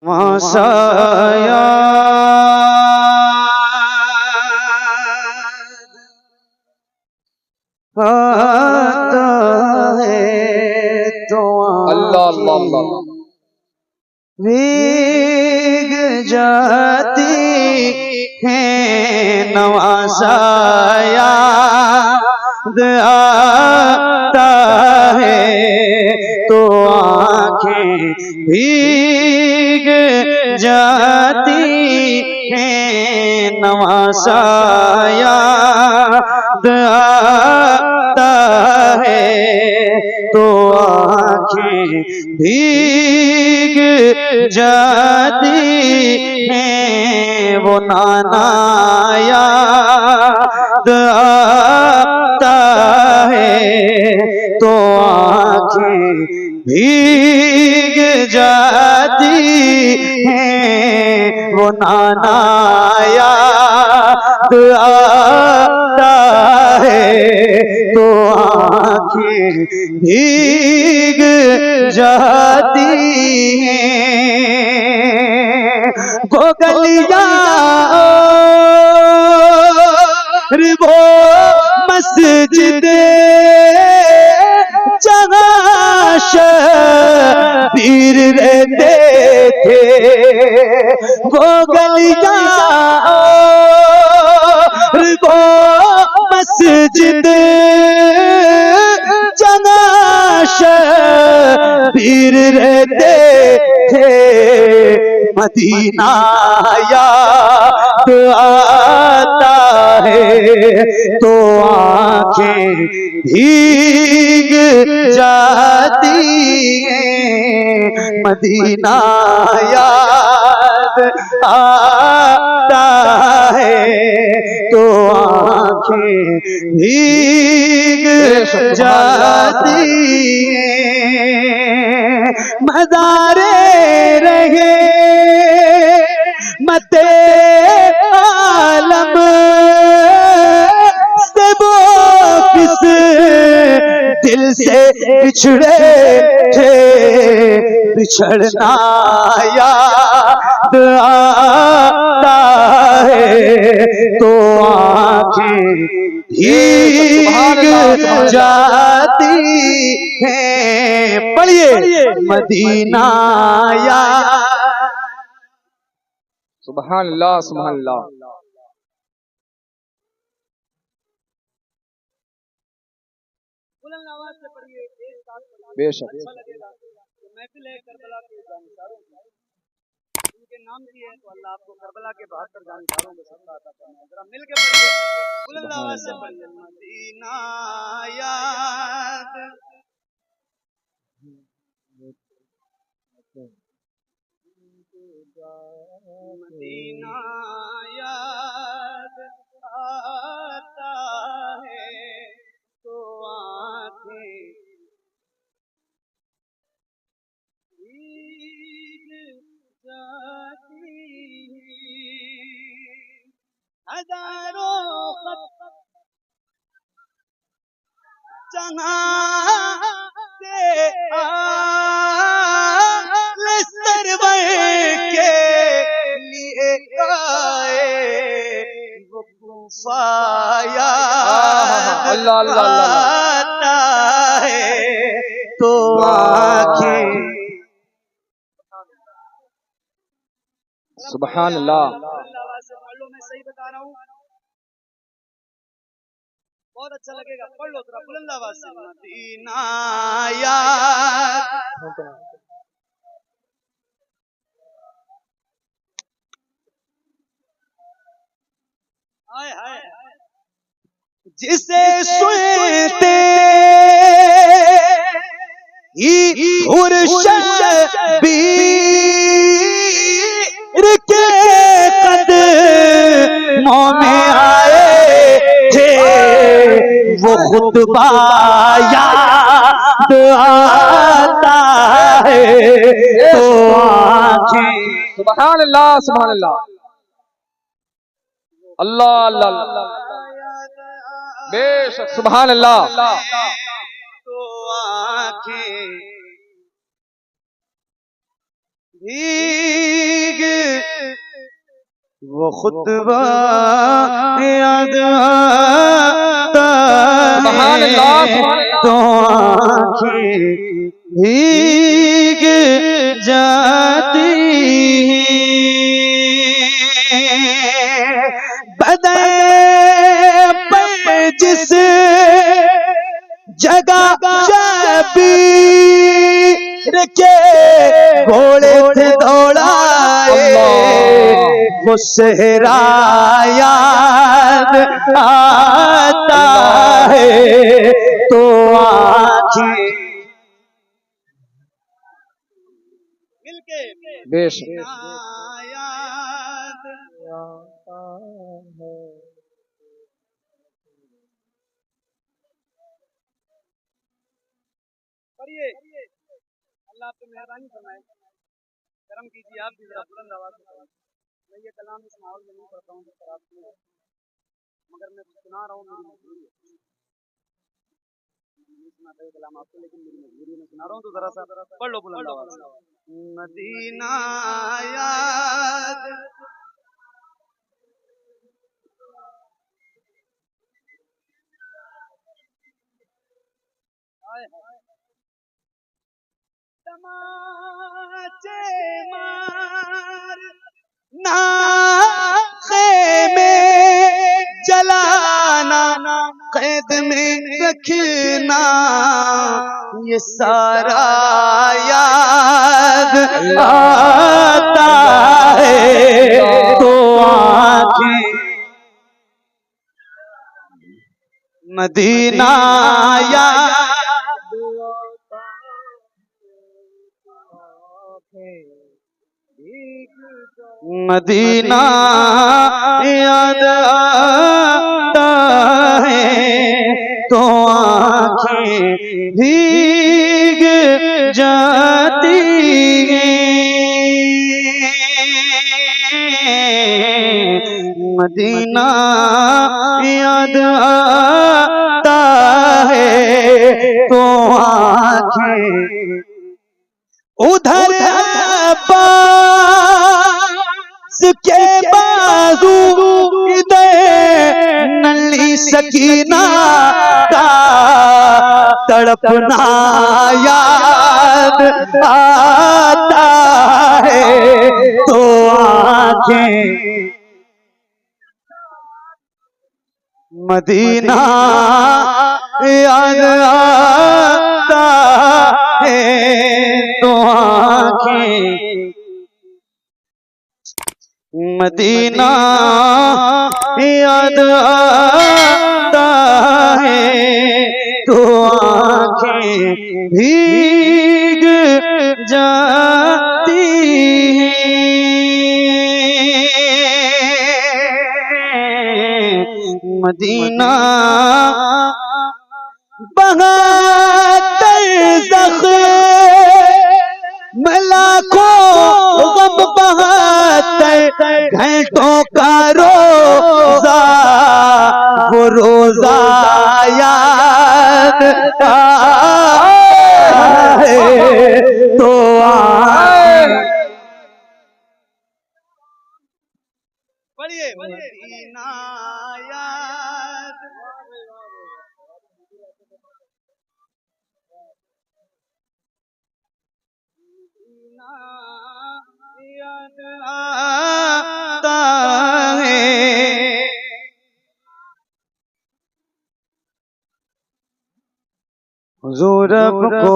मासाया आता है तो अल्लाह अल्लाह अल्लाह भीग जाती है नवासाया आता है तो आंखें भीग जाती है नवासाया आता है तो आंखें भीग जाती हैं वो नाना याद आता है तो आंखें भीग जाती हैं वो नाना याद आता है तो आंखें भीग जाती हैं वो गलियां वो मस्जिद जहाँ शबीर रहते थे वो गलियां वो मस्जिद जहाँ शबीर रहते थे मदीना याद आता है तो आंखें भीग जाती हैं मदीना याद आता है तो आंखें भीग जाती हैं मज़ारे रहे मते आलम से वो किस दिल से बिछड़े थे बिछड़ना याद आता है तो आंखें भीग जाती हैं पढ़िए मदीना याद सुभान अल्लाह सुभान अल्लाह बेशक महफिल है करबला के जानकारों की उनके नाम की है तो अल्लाह आपको करबला के 72 जानकारों में सबका अता फरमाए जरा मिल के पढ़िए बुलंद आवाज से पढ़िए मदीना याद मदीना याद आता है तो आंखें भीग जाती हजारों खत जहाँ से आले सरवर के लिए आए वो कुफाया अल्लाह अल्लाह आता है तो आंखें सुभान अल्लाह मैं सही बता रहा हूँ बहुत अच्छा लगेगा पढ़ लो थोड़ा बुलंद आवाज से मदीना याद हाय हाय जिसे सुनते ही शबीर के कदमों में आए थे वो खुतबा याद आता है तो आंखें सुभान अल्लाह सुभान अल्लाह अल्लाह अल्लाह बेशक सुभान अल्लाह तो आंखें भीग वो खुतबा याद आता सुभान अल्लाह, सुभान है तो आँखें भीग जाती बदन पर जिस जगह शबीर के घोड़े थे दौड़ाए वो सहरा याद आता है तो आँखें मिलके बेशक याद पढ़िए अल्लाह आप पे मेहरबानी फरमाए करम कीजिए आप भी जरा बुलंद आवाज से पढ़िए मैं ये कलाम इस माहौल में नहीं पढ़ता हूँ जिस तरह आपकी है मगर मैं सुना रहा हूँ मेरी मजबूरी है नहीं सुनाता ये कलाम आपको लेकिन मेरी मजबूरी है मैं सुना रहा हूँ तो जरा सा पढ़ लो बुलंद आवाज से मदीना याद तमाचे मार नाखे में जलाना कैद में रखना ये सारा याद आता है तो आँखें मदीना याद मदीना याद आता है तो आँखें भीग जाती हैं मदीना याद आता है तो आँखें उधर अब्बास के बाजू इधर नली सकीना का तड़पना याद आता है तो आँखें मदीना याद आता है तो आँखें मदीना याद आता है तो आँखें भीग जाती हैं मदीना बहत्तर ज़ख्म लाखों गम बहत्तर घंटों का रोज़ा वो रोज़ा याद है तो पढ़िए मदीना याद याद आता है हुजूर को